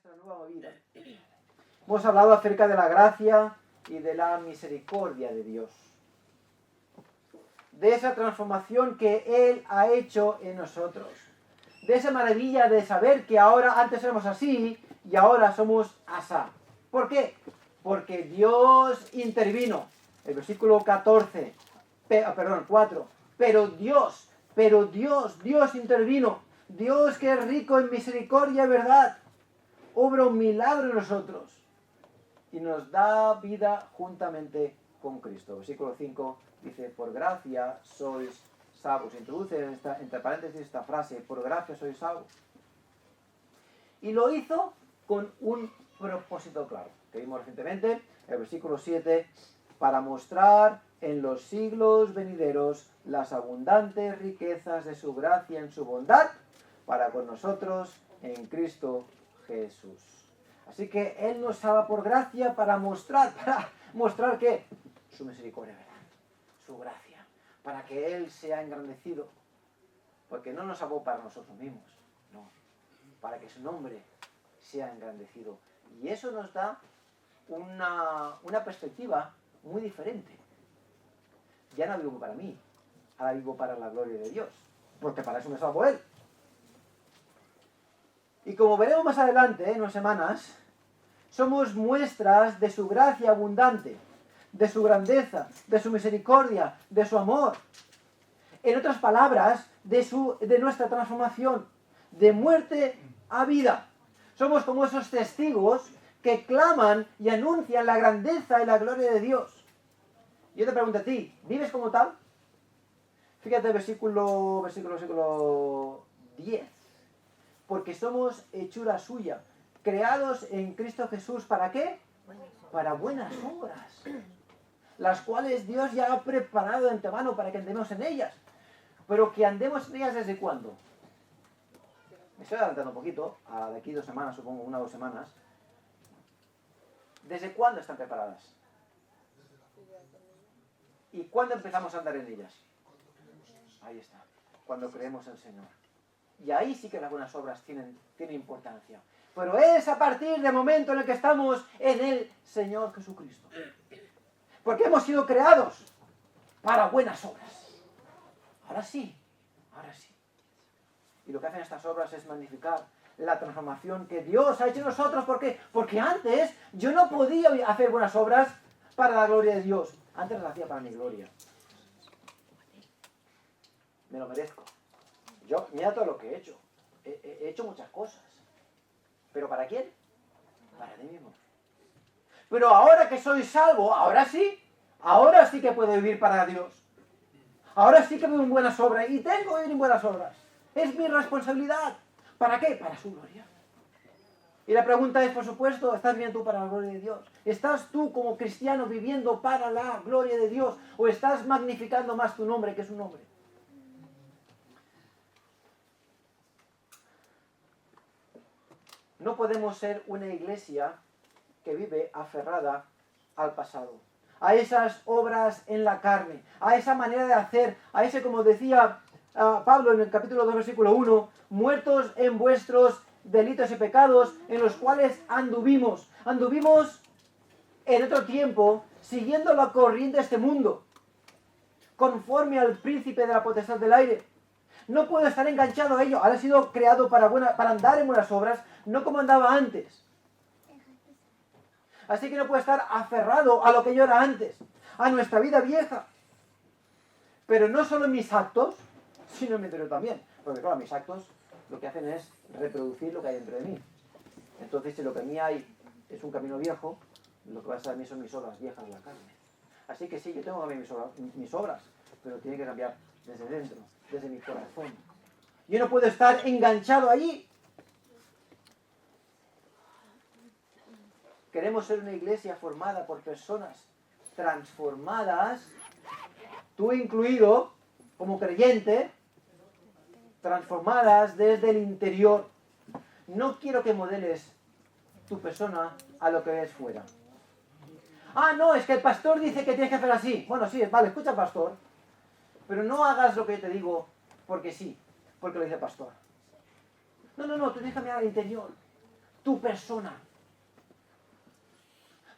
nuestra nueva vida. Hemos hablado acerca de la gracia y de la misericordia de Dios. De esa transformación que Él ha hecho en nosotros. De esa maravilla de saber que ahora, antes éramos así y ahora somos asá. ¿Por qué? Porque Dios intervino. El versículo 4. Pero Dios intervino. Dios, que es rico en misericordia y verdad, obra un milagro en nosotros y nos da vida juntamente con Cristo. Versículo 5 dice: por gracia sois salvos. Introduce entre paréntesis esta frase: por gracia sois salvos. Y lo hizo con un propósito claro, que vimos recientemente, el versículo 7, para mostrar en los siglos venideros las abundantes riquezas de su gracia en su bondad para con nosotros en Cristo Jesús. Así que Él nos salva por gracia para mostrar que su misericordia, ¿verdad? Su gracia, para que Él sea engrandecido, porque no nos salvó para nosotros mismos, no, para que su nombre sea engrandecido. Y eso nos da una perspectiva muy diferente. Ya no vivo para mí, ahora vivo para la gloria de Dios, porque para eso me salvó Él. Y como veremos más adelante, en unas semanas, somos muestras de su gracia abundante, de su grandeza, de su misericordia, de su amor. En otras palabras, de nuestra transformación, de muerte a vida. Somos como esos testigos que claman y anuncian la grandeza y la gloria de Dios. Yo te pregunto a ti, ¿vives como tal? Fíjate versículo 10. Porque somos hechura suya, creados en Cristo Jesús, ¿para qué? Para buenas obras, las cuales Dios ya ha preparado de antemano para que andemos en ellas. Pero que andemos en ellas, ¿desde cuándo? Me estoy adelantando un poquito, de aquí 2 semanas, supongo, 1 o 2 semanas. ¿Desde cuándo están preparadas? ¿Y cuándo empezamos a andar en ellas? Ahí está, cuando creemos en el Señor. Y ahí sí que las buenas obras tienen importancia. Pero es a partir del momento en el que estamos en el Señor Jesucristo. Porque hemos sido creados para buenas obras. Ahora sí. Y lo que hacen estas obras es magnificar la transformación que Dios ha hecho en nosotros. ¿Por qué? Porque antes yo no podía hacer buenas obras para la gloria de Dios. Antes las hacía para mi gloria. Me lo merezco. Yo, mira todo lo que he hecho. He hecho muchas cosas. ¿Pero para quién? Para mí mismo. Pero ahora que soy salvo, ahora sí que puedo vivir para Dios. Ahora sí que vivo en buenas obras y tengo que vivir en buenas obras. Es mi responsabilidad. ¿Para qué? Para su gloria. Y la pregunta es, por supuesto, ¿estás viviendo tú para la gloria de Dios? ¿Estás tú como cristiano viviendo para la gloria de Dios? ¿O estás magnificando más tu nombre que su nombre? No podemos ser una iglesia que vive aferrada al pasado, a esas obras en la carne, a esa manera de hacer, a ese, como decía Pablo en el capítulo 2, versículo 1, muertos en vuestros delitos y pecados en los cuales anduvimos en otro tiempo, siguiendo la corriente de este mundo, conforme al príncipe de la potestad del aire. No puedo estar enganchado a ello. Ahora he sido creado para andar en buenas obras, no como andaba antes. Así que no puedo estar aferrado a lo que yo era antes, a nuestra vida vieja. Pero no solo en mis actos, sino en mi interior también. Porque claro, mis actos lo que hacen es reproducir lo que hay dentro de mí. Entonces, si lo que en mí hay es un camino viejo, lo que va a estar en mí son mis obras viejas de la carne. Así que sí, yo tengo que cambiar mis obras, pero tiene que cambiar desde dentro, desde mi corazón. Yo no puedo estar enganchado allí. Queremos ser una iglesia formada por personas transformadas, tú incluido, como creyente, transformadas desde el interior. No quiero que modeles tu persona a lo que ves fuera. No, es que el pastor dice que tienes que hacer así. Bueno, sí, vale, escucha al pastor, pero no hagas lo que yo te digo porque sí, porque lo dice el pastor. No, tú tienes que mirar al interior. tu persona.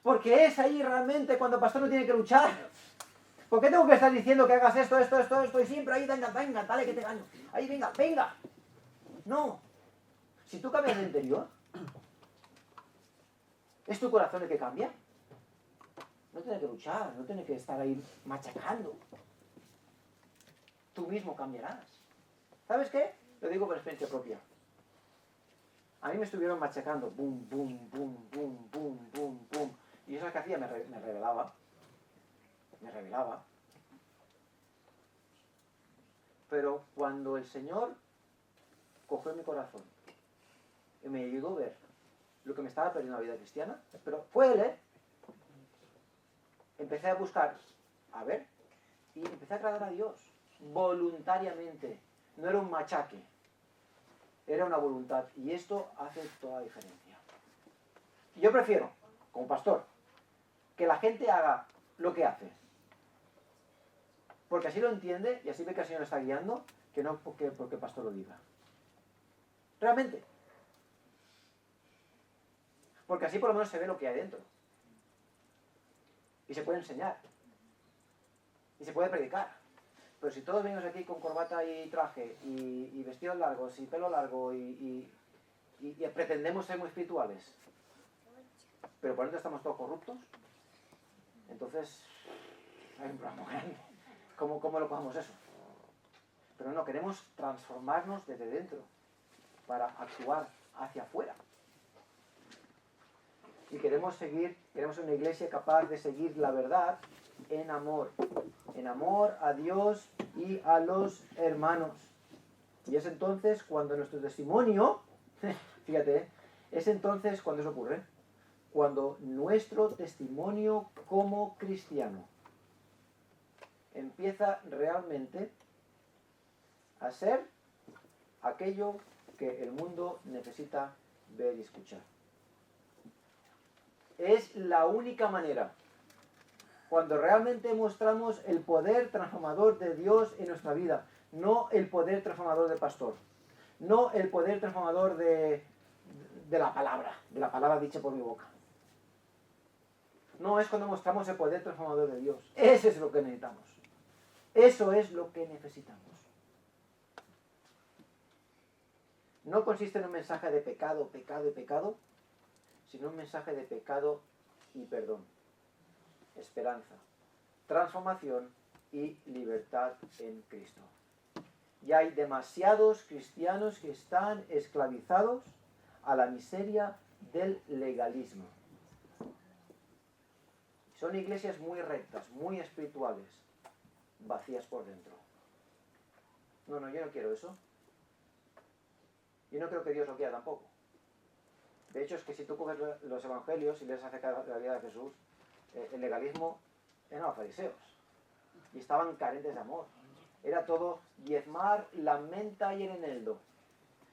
Porque es ahí realmente cuando el pastor no tiene que luchar. ¿Por qué tengo que estar diciendo que hagas esto, y siempre ahí, venga, dale que te gano? Ahí, venga. No. Si tú cambias de interior, ¿es tu corazón el que cambia? No tienes que luchar, no tienes que estar ahí machacando. Tú mismo cambiarás. ¿Sabes qué? Lo digo por experiencia propia. A mí me estuvieron machacando. Boom, boom, boom, boom, boom, boom, boom. Y eso que hacía me revelaba. Me revelaba. Pero cuando el Señor cogió mi corazón y me ayudó a ver lo que me estaba perdiendo la vida cristiana, pero fue Él, empecé a buscar, a ver, y empecé a agradar a Dios, voluntariamente. No era un machaque, era una voluntad, y esto hace toda la diferencia. Y yo prefiero, como pastor, que la gente haga lo que hace, porque así lo entiende y así ve que el Señor lo está guiando, que no porque el pastor lo diga. Realmente. Porque así por lo menos se ve lo que hay dentro. Y se puede enseñar. Y se puede predicar. Pero si todos venimos aquí con corbata y traje, y vestidos largos, y pelo largo, y pretendemos ser muy espirituales, pero por dentro estamos todos corruptos, entonces hay un problema grande. ¿Cómo lo cogemos eso? Pero no, queremos transformarnos desde dentro para actuar hacia afuera. Y queremos una iglesia capaz de seguir la verdad en amor a Dios y a los hermanos. Y es entonces cuando nuestro testimonio, fíjate, es entonces cuando eso ocurre, cuando nuestro testimonio como cristiano empieza realmente a ser aquello que el mundo necesita ver y escuchar. Es la única manera, cuando realmente mostramos el poder transformador de Dios en nuestra vida, no el poder transformador del pastor, no el poder transformador de la palabra dicha por mi boca. No es cuando mostramos el poder transformador de Dios. Eso es lo que necesitamos. Eso es lo que necesitamos. No consiste en un mensaje de pecado, pecado y pecado, sino un mensaje de pecado y perdón, esperanza, transformación y libertad en Cristo. Y hay demasiados cristianos que están esclavizados a la miseria del legalismo. Son iglesias muy rectas, muy espirituales, vacías por dentro. No, yo no quiero eso. Y no creo que Dios lo quiera tampoco. De hecho, es que si tú coges los evangelios y lees acerca de la vida de Jesús, el legalismo eran los fariseos. Y estaban carentes de amor. Era todo diezmar la menta y el eneldo.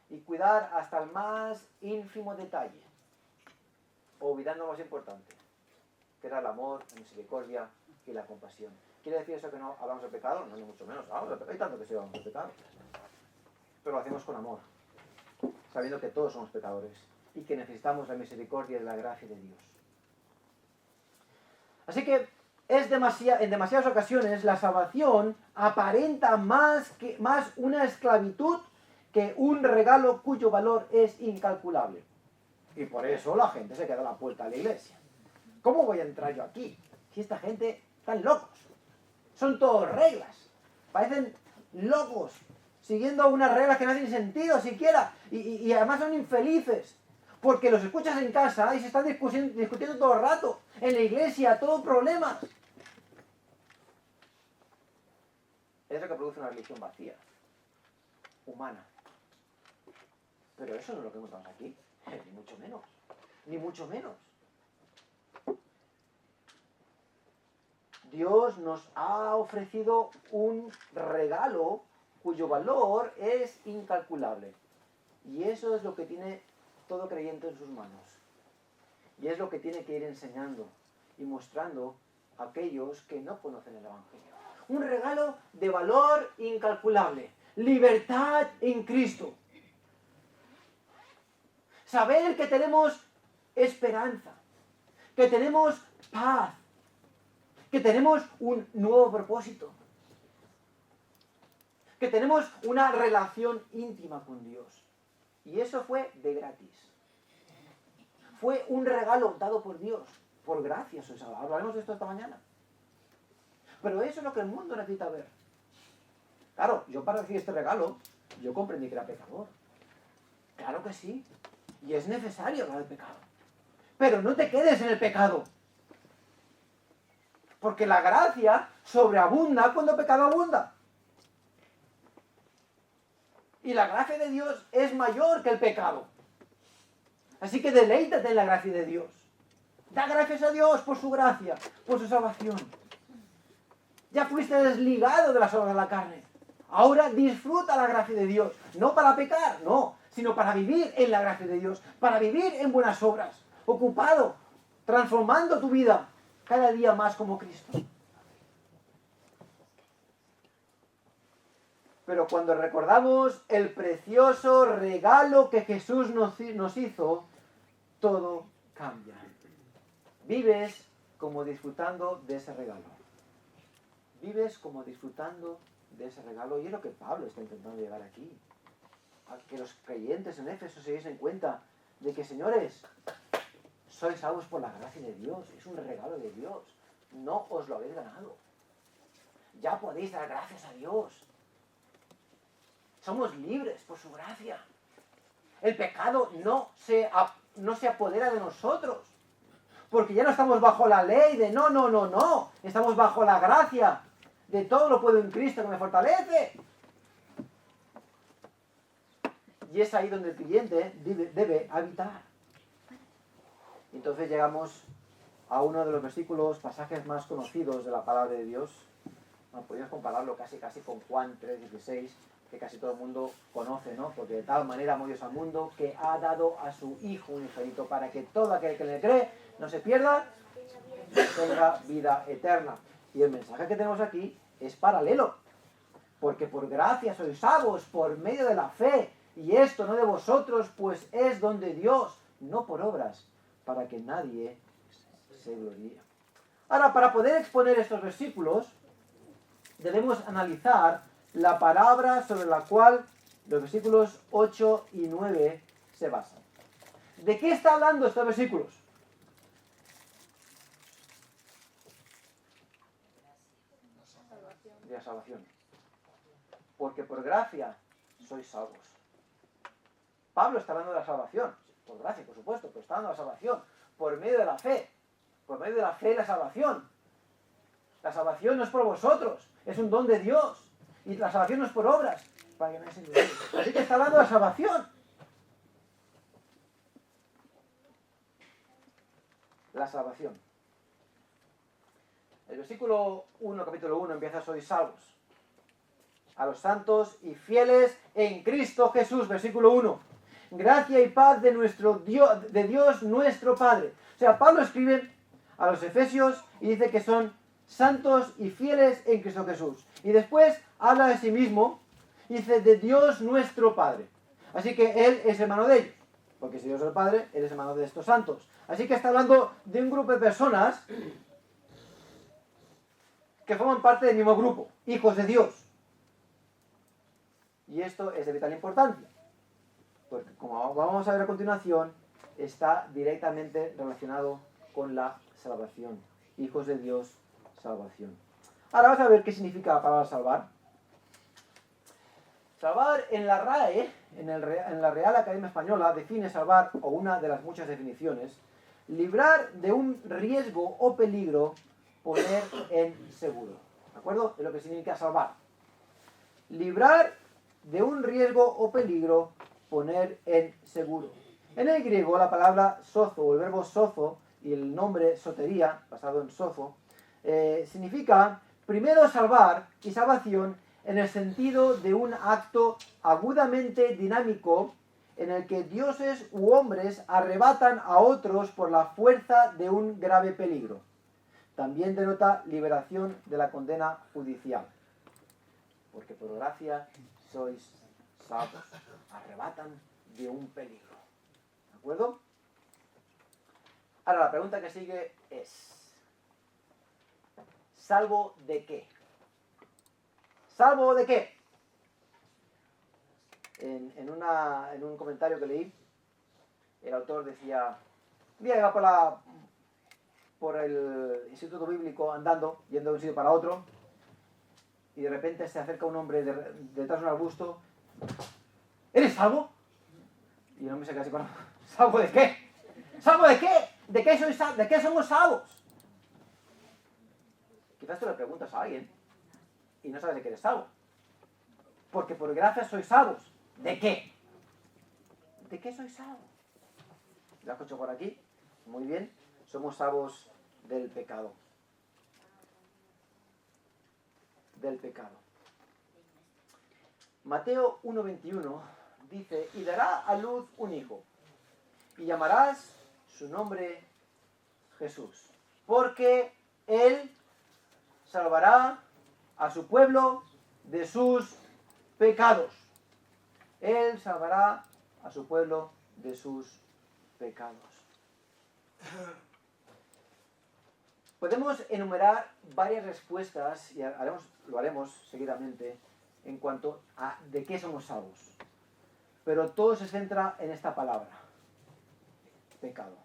Y cuidar hasta el más ínfimo detalle. Olvidando lo más importante, que era el amor, la misericordia y la compasión. ¿Quiere decir eso que no hablamos de pecado? No, ni mucho menos. Hay tanto que sí hablamos de pecado. Pero lo hacemos con amor, sabiendo que todos somos pecadores y que necesitamos la misericordia y la gracia de Dios. Así que en demasiadas ocasiones la salvación aparenta más una esclavitud que un regalo cuyo valor es incalculable. Y por eso la gente se queda a la puerta de la iglesia. ¿Cómo voy a entrar yo aquí? Si esta gente están locos. Son todos reglas. Parecen locos, siguiendo unas reglas que no tienen sentido siquiera. Y además son infelices. Porque los escuchas en casa y se están discutiendo todo el rato. En la iglesia, todo problemas. Es lo que produce una religión vacía. Humana. Pero eso no es lo que encontramos aquí. Ni mucho menos. Ni mucho menos. Dios nos ha ofrecido un regalo cuyo valor es incalculable. Y eso es lo que tiene todo creyente en sus manos. Y es lo que tiene que ir enseñando y mostrando a aquellos que no conocen el Evangelio. Un regalo de valor incalculable. Libertad en Cristo. Saber que tenemos esperanza, que tenemos paz, que tenemos un nuevo propósito, que tenemos una relación íntima con Dios. Y eso fue de gratis. Fue un regalo dado por Dios, por gracia. Hablaremos de esto esta mañana. Pero eso es lo que el mundo necesita ver. Claro, yo para recibir este regalo, yo comprendí que era pecador. Claro que sí. Y es necesario hablar del pecado. Pero no te quedes en el pecado. Porque la gracia sobreabunda cuando el pecado abunda. Y la gracia de Dios es mayor que el pecado. Así que deleítate en la gracia de Dios. Da gracias a Dios por su gracia, por su salvación. Ya fuiste desligado de las obras de la carne. Ahora disfruta la gracia de Dios. No para pecar, no, sino para vivir en la gracia de Dios. Para vivir en buenas obras. Ocupado, transformando tu vida cada día más como Cristo. Pero cuando recordamos el precioso regalo que Jesús nos hizo, todo cambia. Vives como disfrutando de ese regalo. Vives como disfrutando de ese regalo. Y es lo que Pablo está intentando llegar aquí. A que los creyentes en Éfeso se den cuenta de que, señores, sois salvos por la gracia de Dios. Es un regalo de Dios. No os lo habéis ganado. Ya podéis dar gracias a Dios. Somos libres por su gracia. El pecado no se apodera de nosotros. Porque ya no estamos bajo la ley de no. Estamos bajo la gracia de todo lo puedo en Cristo que me fortalece. Y es ahí donde el creyente debe habitar. Entonces llegamos a uno de los pasajes más conocidos de la palabra de Dios. Bueno, podríamos compararlo casi con Juan 3:16, que casi todo el mundo conoce, ¿no? Porque de tal manera amó Dios al mundo que ha dado a su Hijo unigénito para que todo aquel que le cree no se pierda, tenga vida eterna. Y el mensaje que tenemos aquí es paralelo. Porque por gracia sois salvos por medio de la fe. Y esto no de vosotros, pues es don de Dios, no por obras, para que nadie se gloríe. Ahora, para poder exponer estos versículos, debemos analizar la palabra sobre la cual los versículos 8 y 9 se basan. ¿De qué está hablando estos versículos? De la salvación. Porque por gracia sois salvos. Pablo está hablando de la salvación. Por gracia, por supuesto, pero está hablando de la salvación. Por medio de la fe. Por medio de la fe y la salvación. La salvación no es por vosotros. Es un don de Dios. Y la salvación no es por obras. Para que nadie se gloríe. Así que está hablando de la salvación. La salvación. El versículo 1, capítulo 1, empieza: sois salvos. A los santos y fieles en Cristo Jesús, versículo 1. Gracia y paz de Dios nuestro Padre. O sea, Pablo escribe a los Efesios y dice que son santos y fieles en Cristo Jesús. Y después habla de sí mismo y dice de Dios nuestro Padre. Así que Él es hermano de ellos. Porque si Dios es el Padre, Él es hermano de estos santos. Así que está hablando de un grupo de personas que forman parte del mismo grupo, hijos de Dios. Y esto es de vital importancia, porque como vamos a ver a continuación, está directamente relacionado con la salvación. Hijos de Dios, salvación. Ahora vamos a ver qué significa la palabra salvar. Salvar en la RAE, en la Real Academia Española, define salvar, o una de las muchas definiciones, librar de un riesgo o peligro, poner en seguro. ¿De acuerdo? Es lo que significa salvar. Librar de un riesgo o peligro, poner en seguro. En el griego, la palabra sozo, o el verbo sozo, y el nombre sotería, basado en sozo, significa primero salvar y salvación en el sentido de un acto agudamente dinámico en el que dioses u hombres arrebatan a otros por la fuerza de un grave peligro. También denota liberación de la condena judicial. Porque por gracia sois salvos. Arrebatan de un peligro. ¿De acuerdo? Ahora, la pregunta que sigue es, ¿salvo de qué? ¿Salvo de qué? En un comentario que leí, el autor decía, un día iba por el Instituto Bíblico andando, yendo de un sitio para otro, y de repente se acerca un hombre detrás de un arbusto. ¿Eres salvo? Y el hombre se queda así con... ¿Salvo de qué? ¿Salvo de qué? ¿De qué somos salvos? Quizás tú le preguntas a alguien y no sabes de qué eres salvo. Porque por gracia sois salvos. ¿De qué? ¿De qué sois salvos? ¿Lo has escuchado por aquí? Muy bien. Somos salvos del pecado. Del pecado. Mateo 1:21 dice, y dará a luz un hijo, y llamarás su nombre Jesús, porque él salvará a su pueblo de sus pecados. Él salvará a su pueblo de sus pecados. Podemos enumerar varias respuestas, y lo haremos seguidamente, en cuanto a de qué somos salvos. Pero todo se centra en esta palabra, pecado.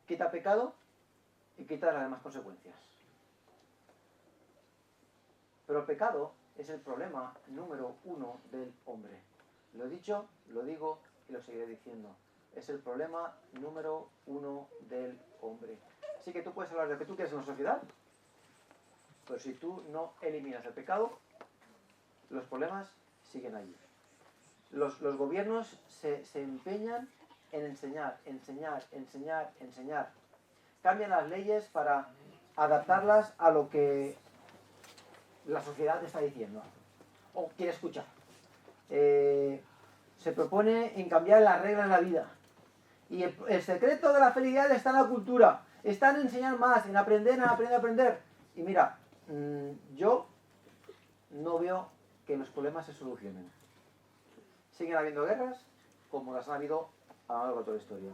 Quita pecado y quita las demás consecuencias. Pero el pecado es el problema número 1 del hombre. Lo he dicho, lo digo y lo seguiré diciendo. Es el problema número 1 del hombre. Así que tú puedes hablar de lo que tú quieres en la sociedad, pero si tú no eliminas el pecado, los problemas siguen allí. Los gobiernos se empeñan en enseñar. Cambian las leyes para adaptarlas a lo que la sociedad está diciendo o quiere escuchar. Se propone en cambiar las reglas de la vida. Y el secreto de la felicidad está en la cultura. Está en enseñar más, en aprender. Y mira, yo no veo que los problemas se solucionen. Siguen habiendo guerras, como las han habido a lo largo de toda la historia.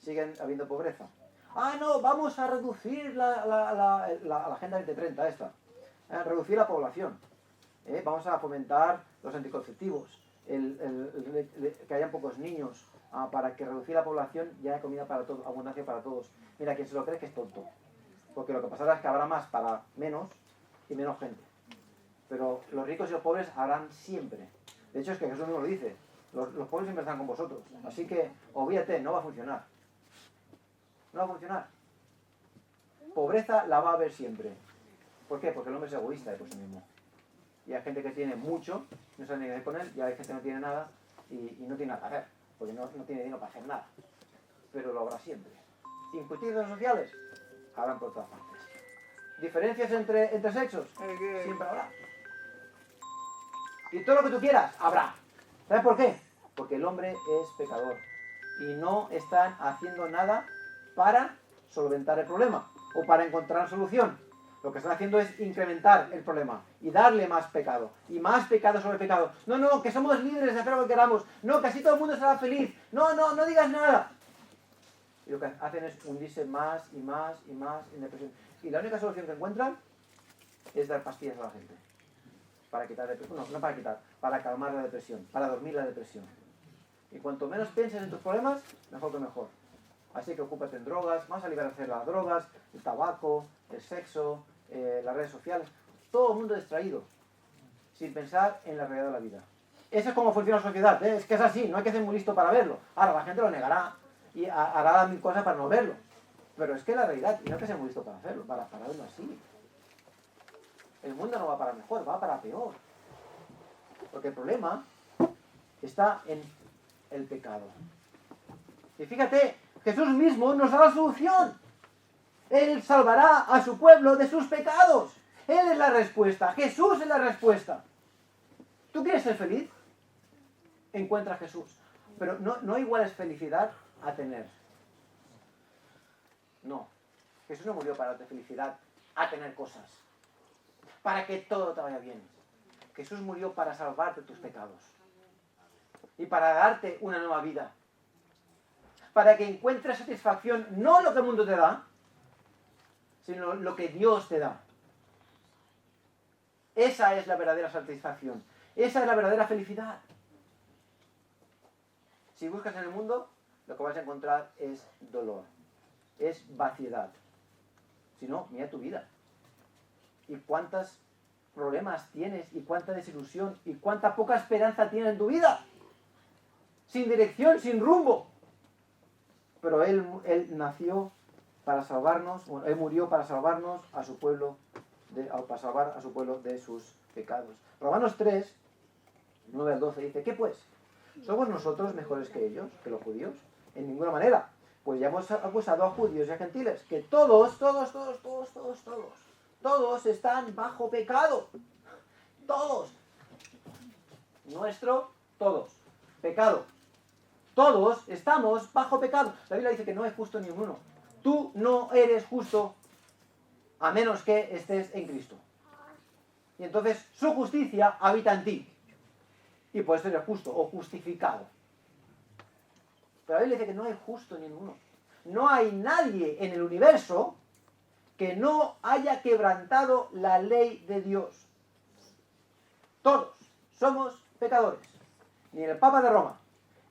Siguen habiendo pobreza. Ah, no, vamos a reducir la Agenda 2030 esta. Reducir la población. Vamos a fomentar los anticonceptivos. Que hayan pocos niños. Para que reducir la población y haya comida para todos, abundancia para todos. Mira, quien se lo cree que es tonto. Porque lo que pasará es que habrá más para menos y menos gente. Pero los ricos y los pobres habrán siempre. De hecho, es que Jesús mismo lo dice. Los pobres siempre están con vosotros. Así que, olvídate, no va a funcionar. No va a funcionar. Pobreza la va a haber siempre. ¿Por qué? Porque el hombre es egoísta por sí mismo. Y hay gente que tiene mucho, no sabe ni qué hacer con él, y hay gente que no tiene nada y no tiene nada que hacer. Porque no tiene dinero para hacer nada. Pero lo habrá siempre. Injusticias sociales habrán por todas partes. Diferencias entre sexos siempre habrá. Y todo lo que tú quieras habrá. ¿Sabes por qué? Porque el hombre es pecador y no están haciendo nada para solventar el problema o para encontrar solución. Lo que están haciendo es incrementar el problema y darle más pecado y más pecado sobre pecado. No, que somos libres de hacer lo que queramos. No, que así todo el mundo será feliz. No digas nada. Y lo que hacen es hundirse más y más en depresión. Y la única solución que encuentran es dar pastillas a la gente. Para quitar depresión. No para quitar, para calmar la depresión, para dormir la depresión. Y cuanto menos pienses en tus problemas, mejor que mejor. Así que ocúpate en drogas, vamos a liberarse de las drogas, el tabaco, el sexo, las redes sociales, todo el mundo distraído, sin pensar en la realidad de la vida. Eso es como funciona la sociedad, es que es así, no hay que ser muy listo para verlo. Ahora la gente lo negará y hará mil cosas para no verlo. Pero es que es la realidad, y no hay que ser muy listo para hacerlo, para verlo así. El mundo no va para mejor, va para peor. Porque el problema está en el pecado. Y fíjate, Jesús mismo nos da la solución. Él salvará a su pueblo de sus pecados. Él es la respuesta. Jesús es la respuesta. ¿Tú quieres ser feliz? Encuentra a Jesús. Pero no igual es felicidad a tener. No. Jesús no murió para darte felicidad a tener cosas. Para que todo te vaya bien. Jesús murió para salvarte tus pecados. Y para darte una nueva vida. para que encuentres satisfacción, no lo que el mundo te da, sino lo que Dios te da. Esa es la verdadera satisfacción. Esa es la verdadera felicidad. Si buscas en el mundo, lo que vas a encontrar es dolor, es vaciedad. Si no, mira tu vida. Y cuántos problemas tienes, y cuánta desilusión, y cuánta poca esperanza tienes en tu vida. Sin dirección, sin rumbo. Pero Él nació para salvarnos, bueno, Él murió para salvarnos a su pueblo, para salvar a su pueblo de sus pecados. Romanos 3, 9 al 12 dice, ¿qué pues? ¿Somos nosotros mejores que ellos, que los judíos? En ninguna manera. Pues ya hemos acusado a judíos y a gentiles, que todos están bajo pecado. Todos. Nuestro, todos. Pecado. Todos estamos bajo pecado. La Biblia dice que no es justo ni uno. Tú no eres justo a menos que estés en Cristo. Y entonces su justicia habita en ti. Y puedes ser justo o justificado. Pero la Biblia dice que no hay justo ni uno. No hay nadie en el universo que no haya quebrantado la ley de Dios. Todos somos pecadores. Ni el Papa de Roma,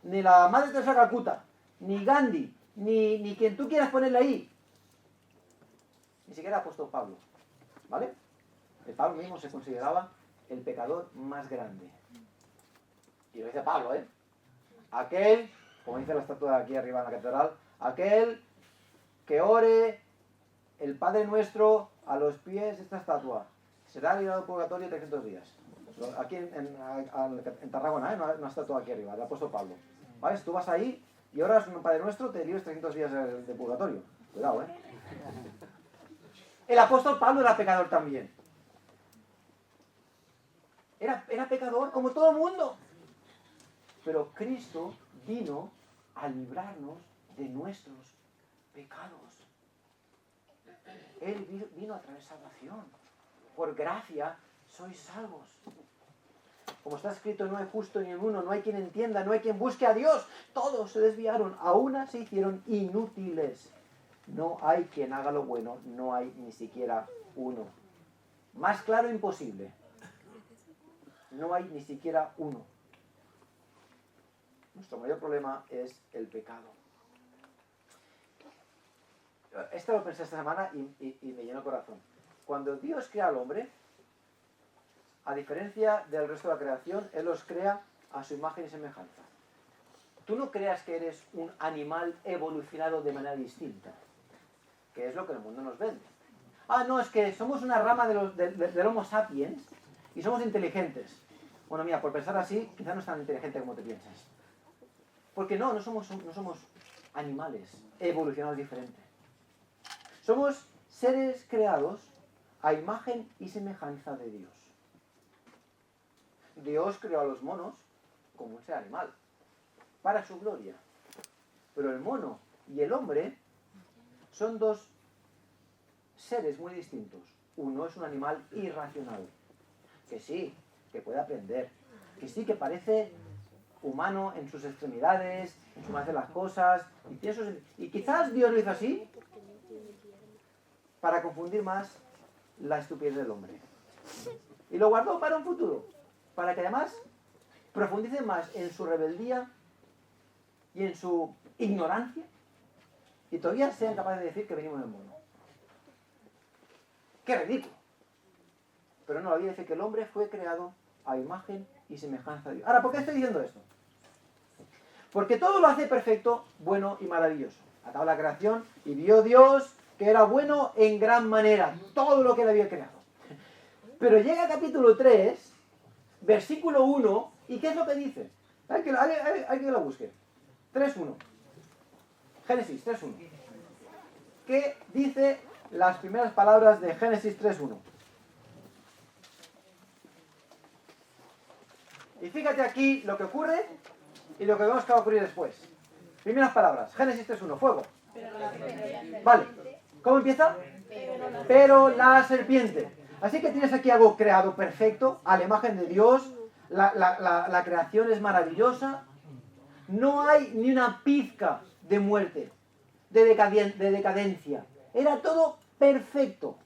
ni la Madre Teresa de Calcuta, ni Gandhi, ni quien tú quieras ponerle ahí. Ni siquiera el apóstol Pablo. ¿Vale? El Pablo mismo se consideraba el pecador más grande. Y lo dice Pablo, ¿eh? Aquel, como dice la estatua de aquí arriba en la catedral, aquel que ore el Padre Nuestro a los pies de esta estatua será liberado del purgatorio 300 días. Aquí en Tarragona, ¿eh? Una estatua aquí arriba, del apóstol Pablo. ¿Vale? Tú vas ahí y oras un Padre Nuestro, te libres 300 días de purgatorio. Cuidado, ¿eh? El apóstol Pablo era pecador también. Era pecador como todo el mundo. Pero Cristo vino a librarnos de nuestros pecados. Él vino a traer salvación. Por gracia sois salvos. Como está escrito, no hay justo ni uno, no hay quien entienda, no hay quien busque a Dios. Todos se desviaron, a una se hicieron inútiles. No hay quien haga lo bueno, no hay ni siquiera uno. Más claro imposible. No hay ni siquiera uno. Nuestro mayor problema es el pecado. Esto lo pensé esta semana y me llenó el corazón. Cuando Dios crea al hombre, a diferencia del resto de la creación, Él los crea a su imagen y semejanza. Tú no creas que eres un animal evolucionado de manera distinta, que es lo que el mundo nos vende. Ah, no, es que somos una rama del Homo sapiens y somos inteligentes. Bueno, mira, por pensar así, quizás no es tan inteligente como te piensas. Porque no somos animales evolucionados diferentes. Somos seres creados a imagen y semejanza de Dios. Dios creó a los monos como un ser animal, para su gloria. Pero el mono y el hombre son dos seres muy distintos. Uno es un animal irracional, que sí, que puede aprender, que sí, que parece humano en sus extremidades, en su manera de las cosas, y quizás Dios lo hizo así para confundir más la estupidez del hombre. Y lo guardó para un futuro, para que además profundice más en su rebeldía y en su ignorancia, y todavía sean capaces de decir que venimos del mono. ¡Qué ridículo! Pero no, la Biblia dice que el hombre fue creado a imagen y semejanza de Dios. Ahora, ¿por qué estoy diciendo esto? Porque todo lo hace perfecto, bueno y maravilloso. Acaba la creación y vio Dios que era bueno en gran manera, todo lo que él había creado. Pero llega el capítulo 3, versículo 1, ¿y qué es lo que dice? Hay que lo busque. 3.1. Génesis 3.1. ¿Qué dice las primeras palabras de Génesis 3.1? Y fíjate aquí lo que ocurre y lo que vemos que va a ocurrir después. Primeras palabras. Génesis 3.1. Fuego. Vale. ¿Cómo empieza? Pero la serpiente. Así que tienes aquí algo creado perfecto, a la imagen de Dios. La creación es maravillosa. No hay ni una pizca de muerte, de decadencia. Era todo perfecto.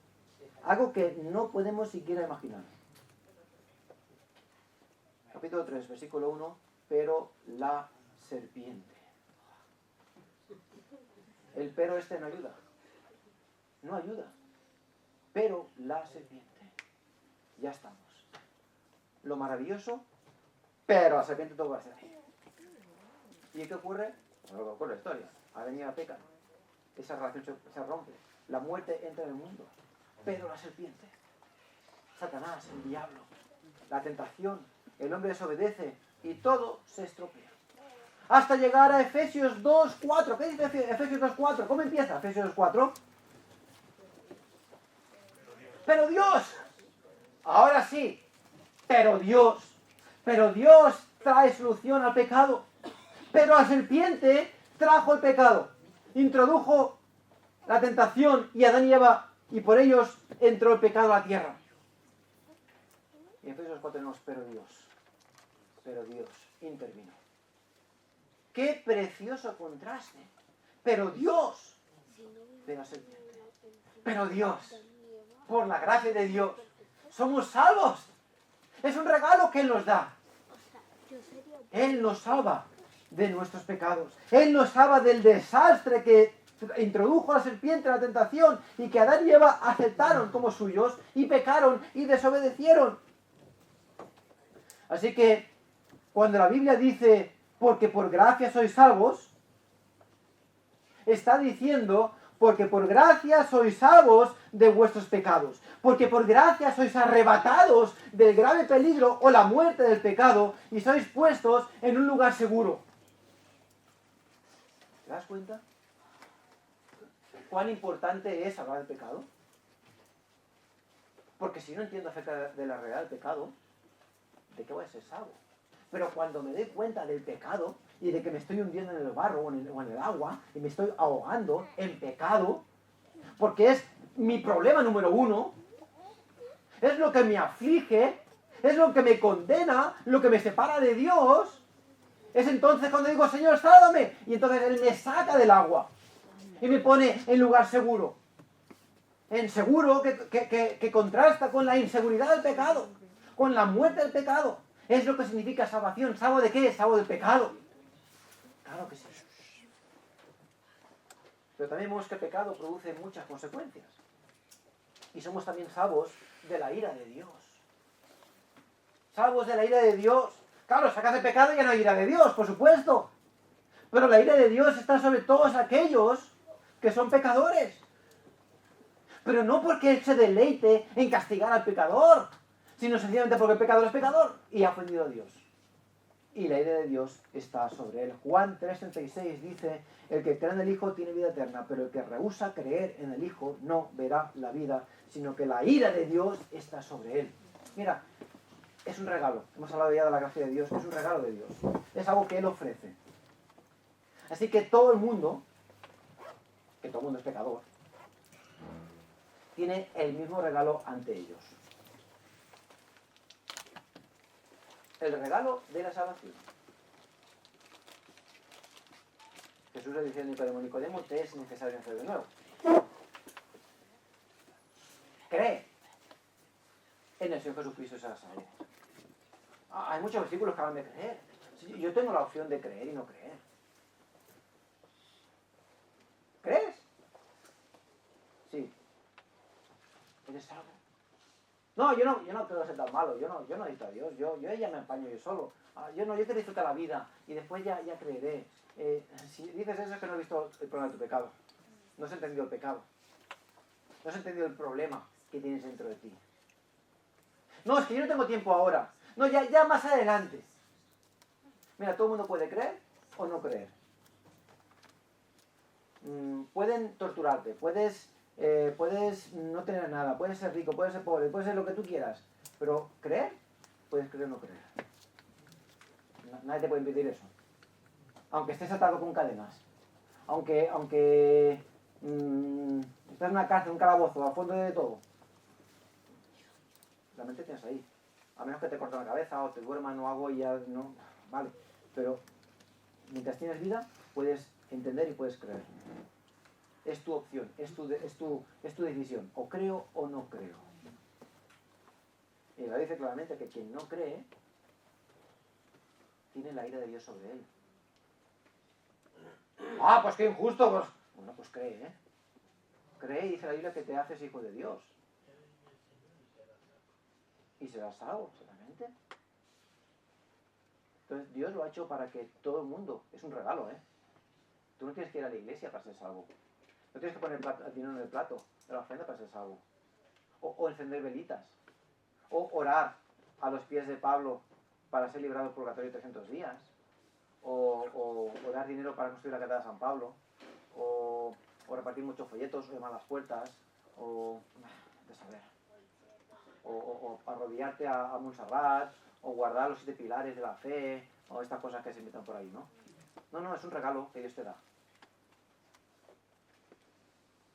Algo que no podemos siquiera imaginar. Capítulo 3, versículo 1. Pero la serpiente. El pero este no ayuda. No ayuda. Pero la serpiente. Ya estamos. Lo maravilloso, pero la serpiente todo va a ser así. ¿Y qué ocurre? Bueno, lo que ocurre en la historia. Adán y Eva pecan. Esa relación se rompe. La muerte entra en el mundo. Pero la serpiente, Satanás, el diablo, la tentación, el hombre desobedece y todo se estropea. Hasta llegar a Efesios 2:4. ¿Qué dice Efesios 2:4? ¿Cómo empieza Efesios 2:4? Pero Dios, ahora sí, pero Dios trae solución al pecado. Pero la serpiente trajo el pecado, introdujo la tentación y Adán y Eva, y por ellos entró el pecado a la tierra. Y en Efesios 4 tenemos, pero Dios intervino. ¡Qué precioso contraste! Pero Dios, de la serpiente, pero Dios, por la gracia de Dios, somos salvos. Es un regalo que Él nos da. Él nos salva de nuestros pecados. Él nos salva del desastre que introdujo la serpiente en la tentación y que Adán y Eva aceptaron como suyos y pecaron y desobedecieron. Así que cuando la Biblia dice porque por gracia sois salvos, está diciendo porque por gracia sois salvos de vuestros pecados, porque por gracia sois arrebatados del grave peligro o la muerte del pecado y sois puestos en un lugar seguro. ¿Te das cuenta? ¿Cuán importante es hablar del pecado? Porque si no entiendo acerca de la realidad del pecado, ¿de qué voy a ser salvo? Pero cuando me doy cuenta del pecado y de que me estoy hundiendo en el barro o en el agua y me estoy ahogando en pecado, porque es mi problema número uno, es lo que me aflige, es lo que me condena, lo que me separa de Dios, es entonces cuando digo, Señor, sálvame, y entonces Él me saca del agua y me pone en lugar seguro. En seguro que contrasta con la inseguridad del pecado, con la muerte del pecado. Es lo que significa salvación. ¿Salvo de qué? Salvo del pecado. Claro que sí. Pero también vemos que el pecado produce muchas consecuencias. Y somos también salvos de la ira de Dios. Salvos de la ira de Dios. Claro, sacas el pecado y ya no hay ira de Dios, por supuesto. Pero la ira de Dios está sobre todos aquellos que son pecadores. Pero no porque Él se deleite en castigar al pecador, sino sencillamente porque el pecador es pecador y ha ofendido a Dios. Y la ira de Dios está sobre él. Juan 3:36 dice, el que cree en el Hijo tiene vida eterna, pero el que rehúsa creer en el Hijo no verá la vida, sino que la ira de Dios está sobre él. Mira, es un regalo. Hemos hablado ya de la gracia de Dios, es un regalo de Dios. Es algo que Él ofrece. Así que todo el mundo es pecador, tiene el mismo regalo ante ellos. El regalo de la salvación. Jesús le dice a Nicodemo, te es necesario nacer de nuevo. Cree en el Señor Jesucristo y serás salvo. Hay muchos versículos que hablan de creer. Yo tengo la opción de creer y no creer. ¿Crees? Sí. ¿Eres salvo? No, yo no quiero ser tan malo, yo no necesito a Dios, yo ya me apaño yo solo. Yo quiero disfrutar la vida y después ya creeré. Si dices eso es que no has visto el problema de tu pecado. No has entendido el pecado. No has entendido el problema que tienes dentro de ti. No, es que yo no tengo tiempo ahora. No, ya más adelante. Mira, todo el mundo puede creer o no creer. Pueden torturarte, puedes no tener nada, puedes ser rico, puedes ser pobre, puedes ser lo que tú quieras, pero creer, puedes creer o no creer. Nadie te puede impedir eso. Aunque estés atado con cadenas, aunque estés en una cárcel, un calabozo, al fondo de todo, la mente tienes ahí. A menos que te corten la cabeza o te duerman o algo y ya no, vale. Pero mientras tienes vida, puedes entender y puedes creer. Es tu opción, es tu decisión. O creo o no creo. Y la dice claramente que quien no cree tiene la ira de Dios sobre él. Ah, pues qué injusto. Pues... Bueno, pues cree, ¿eh? Cree y dice la Biblia que te haces hijo de Dios. Y serás salvo, seguramente. Entonces Dios lo ha hecho para que todo el mundo, es un regalo, ¿eh? Tú no tienes que ir a la iglesia para ser salvo. No tienes que poner el dinero en el plato de la ofrenda para ser salvo. O encender velitas. O orar a los pies de Pablo para ser librado del purgatorio 300 días. O dar dinero para construir la catedral de San Pablo. O repartir muchos folletos, o llamar a las puertas. O de saber. O arrodillarte a Montserrat. O guardar los 7 pilares de la fe. O estas cosas que se inventan por ahí, ¿no? No, es un regalo que Dios te da.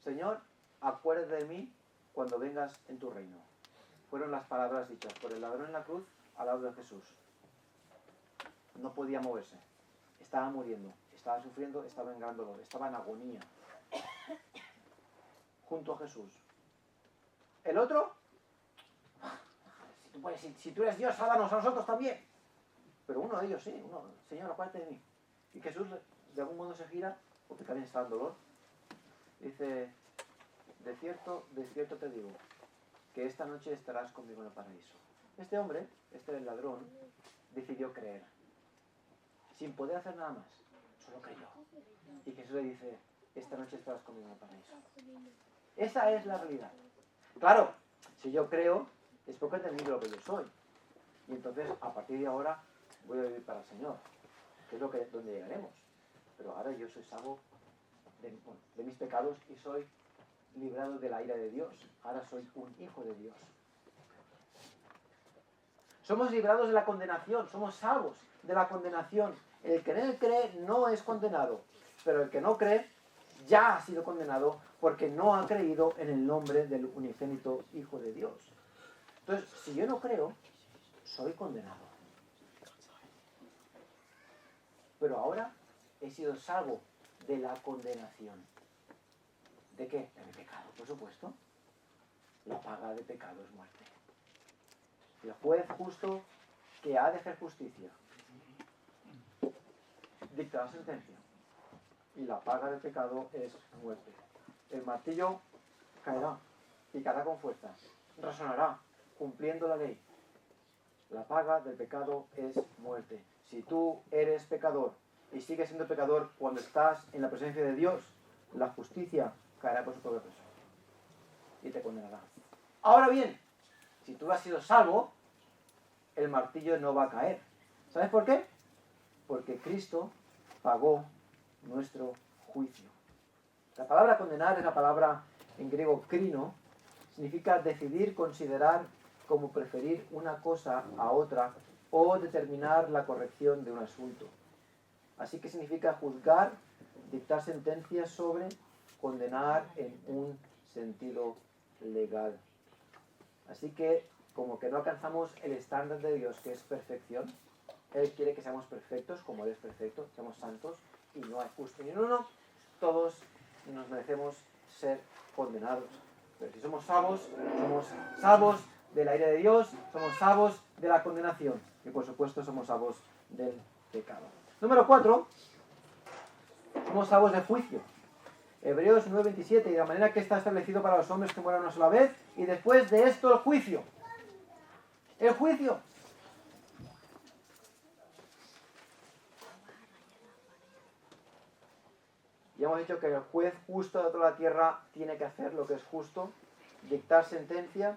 Señor, acuérdate de mí cuando vengas en tu reino. Fueron las palabras dichas por el ladrón en la cruz al lado de Jesús. No podía moverse. Estaba muriendo, estaba sufriendo, estaba en gran dolor, estaba en agonía. Junto a Jesús. El otro, si tú eres Dios, sálvanos a nosotros también. Pero uno de ellos sí, Señor, acuérdate de mí. Y Jesús de algún modo se gira, porque también estaba en dolor. Dice, de cierto te digo, que esta noche estarás conmigo en el paraíso. Este hombre, el ladrón, decidió creer. Sin poder hacer nada más. Solo creyó. Y Jesús le dice, esta noche estarás conmigo en el paraíso. Esa es la realidad. Claro, si yo creo, es porque he entendido lo que yo soy. Y entonces, a partir de ahora, voy a vivir para el Señor. Que es donde llegaremos. Pero ahora yo soy salvo de mis pecados y soy librado de la ira de Dios. Ahora soy un hijo de Dios. Somos librados de la condenación, somos salvos de la condenación. El que en él cree no es condenado, pero el que no cree ya ha sido condenado porque no ha creído en el nombre del unigénito Hijo de Dios. Entonces, si yo no creo, soy condenado. Pero ahora he sido salvo de la condenación. ¿De qué? De mi pecado, por supuesto. La paga de pecado es muerte. El juez justo que ha de hacer justicia dicta la sentencia. Y la paga del pecado es muerte. El martillo caerá, picará con fuerza, resonará, cumpliendo la ley. La paga del pecado es muerte. Si tú eres pecador y sigues siendo pecador cuando estás en la presencia de Dios, la justicia caerá por su propio peso y te condenará. Ahora bien, si tú has sido salvo, el martillo no va a caer. ¿Sabes por qué? Porque Cristo pagó nuestro juicio. La palabra condenar es la palabra en griego krino, significa decidir, considerar como preferir una cosa a otra o determinar la corrección de un asunto. Así que significa juzgar, dictar sentencias sobre, condenar en un sentido legal. Así que, como que no alcanzamos el estándar de Dios, que es perfección, Él quiere que seamos perfectos, como Él es perfecto, seamos santos, y no hay justo ni uno, todos nos merecemos ser condenados. Pero si somos salvos de la ira de Dios, somos salvos de la condenación, y por supuesto somos salvos del pecado. Número 4, somos salvos de juicio. Hebreos 9:27, y de la manera que está establecido para los hombres que mueran una sola vez, y después de esto el juicio. El juicio. Ya hemos dicho que el juez justo de toda la tierra tiene que hacer lo que es justo, dictar sentencia,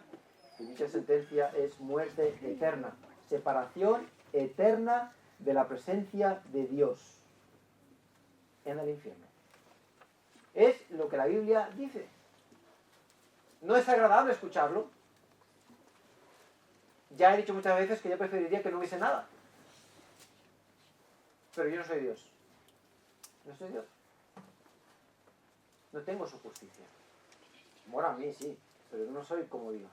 y dicha sentencia es muerte eterna, separación eterna de la presencia de Dios en el infierno. Es lo que la Biblia dice. No es agradable escucharlo. Ya he dicho muchas veces que yo preferiría que no hubiese nada. Pero yo no soy Dios. No soy Dios. No tengo su justicia. Bueno, a mí sí, pero yo no soy como Dios.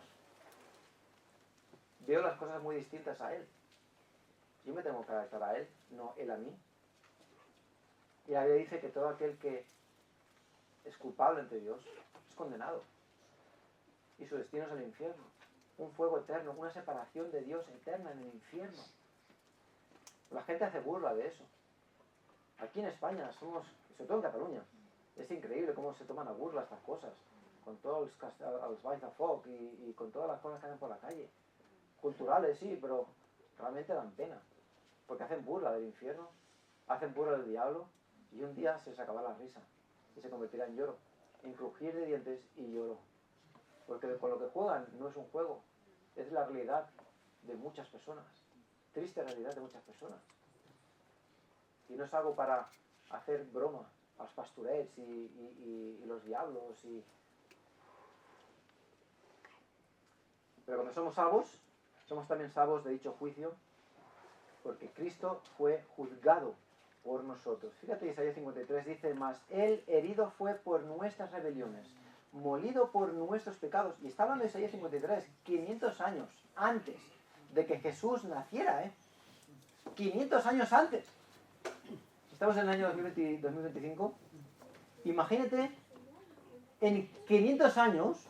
Veo las cosas muy distintas a Él. Yo me tengo que adaptar a Él, no Él a mí. Y la Biblia dice que todo aquel que es culpable ante Dios es condenado. Y su destino es el infierno. Un fuego eterno, una separación de Dios eterna en el infierno. La gente hace burla de eso. Aquí en España somos, sobre todo en Cataluña, es increíble cómo se toman a burla estas cosas. Con todos los balls de foc y con todas las cosas que hacen por la calle. Culturales, sí, pero realmente dan pena. Porque hacen burla del infierno, hacen burla del diablo, y un día se les acabará la risa y se convertirá en lloro, en crujir de dientes y lloro. Porque con lo que juegan no es un juego, es la realidad de muchas personas, triste realidad de muchas personas. Y no es algo para hacer broma a los pastorets y los diablos. Pero cuando somos salvos, somos también salvos de dicho juicio, porque Cristo fue juzgado por nosotros. Fíjate, Isaías 53 dice, mas Él herido fue por nuestras rebeliones, molido por nuestros pecados. Y está hablando de Isaías 53, 500 años antes de que Jesús naciera, 500 años antes. Estamos en el año 2025. Imagínate, en 500 años,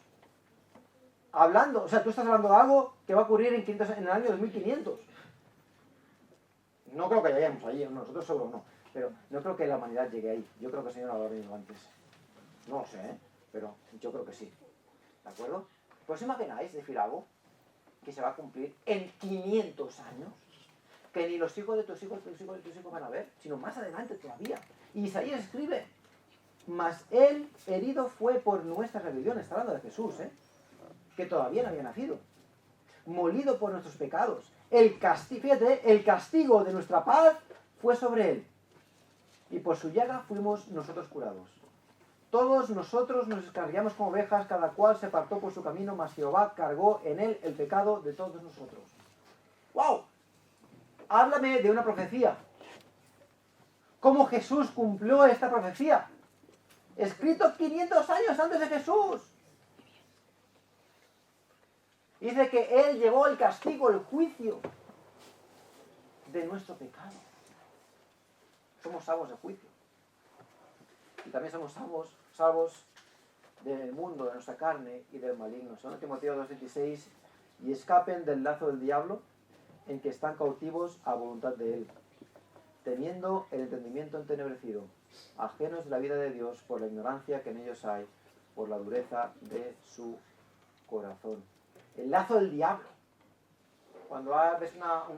hablando, o sea, tú estás hablando de algo que va a ocurrir en el año 2500. No creo que lleguemos allí, nosotros seguro no, pero no creo que la humanidad llegue ahí. Yo creo que el Señor habrá venido antes. No lo sé, pero yo creo que sí. ¿De acuerdo? Pues imagináis decir algo que se va a cumplir en 500 años, que ni los hijos de tus hijos, tus hijos de tus hijos van a ver, sino más adelante todavía. Y Isaías escribe, mas Él herido fue por nuestras rebeliones. Está hablando de Jesús, que todavía no había nacido. Molido por nuestros pecados. Fíjate, el castigo de nuestra paz fue sobre Él. Y por su llaga fuimos nosotros curados. Todos nosotros nos descarriamos como ovejas, cada cual se apartó por su camino, mas Jehová cargó en Él el pecado de todos nosotros. ¡Wow! Háblame de una profecía. ¿Cómo Jesús cumplió esta profecía? Escrito 500 años antes de Jesús. Dice que Él llevó el castigo, el juicio de nuestro pecado. Somos salvos de juicio. Y también somos salvos del mundo, de nuestra carne y del maligno. 2 Timoteo 2:26, y escapen del lazo del diablo en que están cautivos a voluntad de Él, teniendo el entendimiento entenebrecido, ajenos de la vida de Dios por la ignorancia que en ellos hay, por la dureza de su corazón. El lazo del diablo. Cuando ves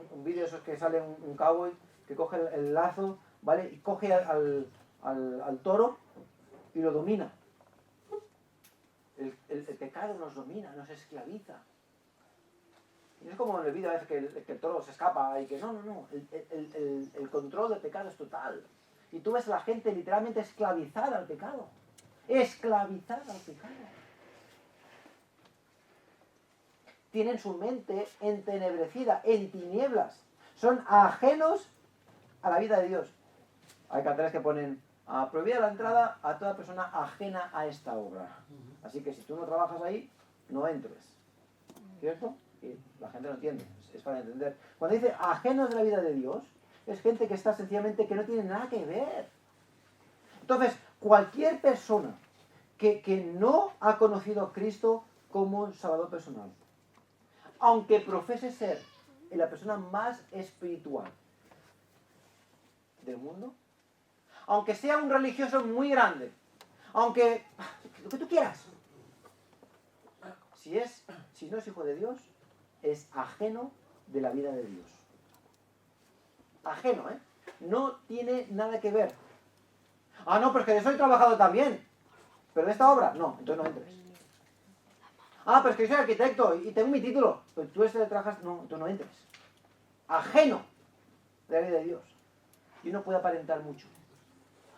un vídeo esos que sale un cowboy que coge el lazo, ¿vale? Y coge al toro y lo domina. El pecado nos domina, nos esclaviza. Y no es como en el vídeo a veces que el toro se escapa y que no. El control del pecado es total. Y tú ves a la gente literalmente esclavizada al pecado. Esclavizada al pecado. Tienen su mente entenebrecida, en tinieblas. Son ajenos a la vida de Dios. Hay carteles que ponen prohibida la entrada a toda persona ajena a esta obra. Así que si tú no trabajas ahí, no entres. ¿Cierto? Y la gente no entiende. Es para entender. Cuando dice ajenos de la vida de Dios, es gente que está sencillamente que no tiene nada que ver. Entonces, cualquier persona que no ha conocido a Cristo como Salvador personal, aunque profese ser la persona más espiritual del mundo, aunque sea un religioso muy grande, aunque lo que tú quieras, si no es hijo de Dios, es ajeno de la vida de Dios. Ajeno, no tiene nada que ver. No, pero es que yo soy trabajador también, pero de esta obra, no, entonces no entres. Pero es que yo soy arquitecto y tengo mi título. Pero tú trabajas, no, tú no entres. Ajeno de la vida de Dios. Y uno puede aparentar mucho.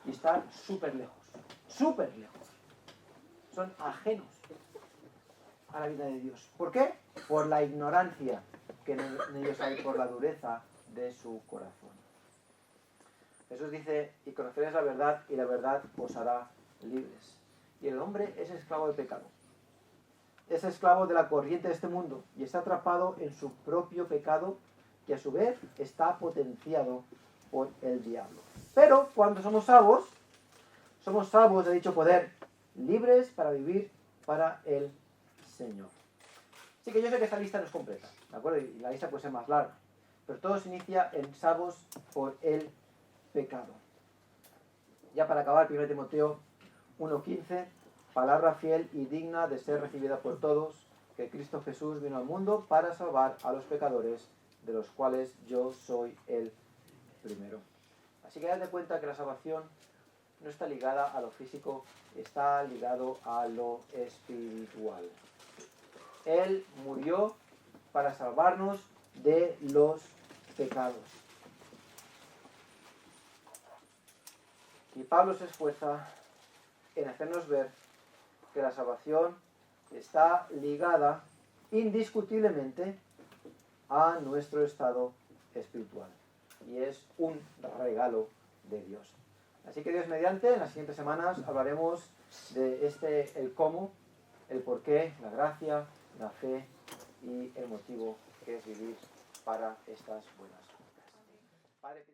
Y estar súper lejos. Súper lejos. Son ajenos a la vida de Dios. ¿Por qué? Por la ignorancia que en ellos hay, por la dureza de su corazón. Jesús dice, y conoceréis la verdad, y la verdad os hará libres. Y el hombre es esclavo del pecado. Es esclavo de la corriente de este mundo y está atrapado en su propio pecado, que a su vez está potenciado por el diablo. Pero cuando somos salvos de dicho poder, libres para vivir para el Señor. Así que yo sé que esta lista no es completa, ¿de acuerdo? Y la lista puede ser más larga. Pero todo se inicia en salvos por el pecado. Ya para acabar, 1 Timoteo 1:15, palabra fiel y digna de ser recibida por todos, que Cristo Jesús vino al mundo para salvar a los pecadores, de los cuales yo soy el primero. Así que date cuenta que la salvación no está ligada a lo físico, está ligado a lo espiritual. Él murió para salvarnos de los pecados. Y Pablo se esfuerza en hacernos ver que la salvación está ligada indiscutiblemente a nuestro estado espiritual. Y es un regalo de Dios. Así que Dios mediante, en las siguientes semanas hablaremos de el cómo, el por qué, la gracia, la fe y el motivo que es vivir para estas buenas obras. Padre,